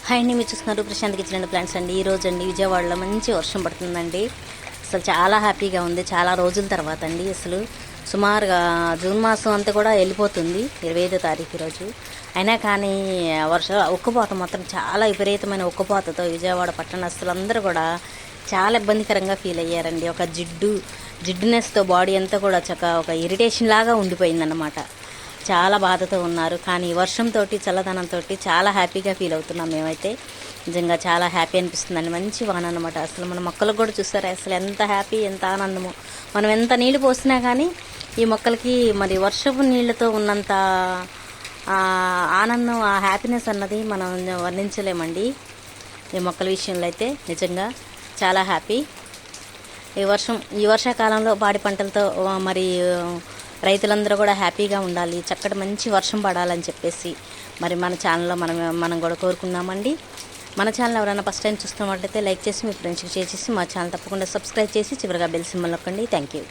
Hi అండి, మీరు చూస్తున్నారు ప్రశాంత్ కిచెన్ అండ్ ప్లాంట్స్ అండి. ఈరోజు అండి విజయవాడలో మంచి వర్షం పడుతుందండి. అసలు చాలా హ్యాపీగా ఉంది. చాలా రోజుల తర్వాత అండి. అసలు సుమారుగా జూన్ మాసం అంతా కూడా వెళ్ళిపోతుంది 25వ తారీఖు రోజు. అయినా కానీ ఉక్కపోత మాత్రం చాలా విపరీతమైన ఉక్కపోతతో విజయవాడ పట్టణస్తులందరూ కూడా చాలా ఇబ్బందికరంగా ఫీల్ అయ్యారండి. ఒక జిడ్డునెస్తో బాడీ అంతా కూడా ఒక ఇరిటేషన్ లాగా ఉండిపోయిందన్నమాట. చాలా బాధతో ఉన్నారు. కానీ వర్షంతో చల్లదనంతో చాలా హ్యాపీగా ఫీల్ అవుతున్నాం మేమైతే. నిజంగా చాలా హ్యాపీ అనిపిస్తుందండి. మంచి వాన అనమాట. అసలు మన మొక్కలకు కూడా చూస్తారా అసలు ఎంత హ్యాపీ, ఎంత ఆనందమో. మనం ఎంత నీళ్ళు పోసినా కానీ ఈ మొక్కలకి మరి వర్షపు నీళ్ళతో ఉన్నంత ఆనందం, ఆ హ్యాపీనెస్ అన్నది మనం వర్ణించలేమండి. ఈ మొక్కల విషయంలో అయితే నిజంగా చాలా హ్యాపీ. ఈ వర్షాకాలంలో పాడి పంటలతో మరి రైతులందరూ కూడా హ్యాపీగా ఉండాలి, చక్కటి మంచి వర్షం పడాలని చెప్పేసి మరి మన ఛానల్లో మనం కూడా కోరుకున్నామండి. మన ఛానల్ ఎవరైనా ఫస్ట్ టైం చూస్తున్నట్లయితే లైక్ చేసి మీ ఫ్రెండ్స్కి షేర్ చేసి మా ఛానల్ తప్పకుండా సబ్స్క్రైబ్ చేసి చివరిగా బెల్ సింబల్ నొక్కండి. Thank you.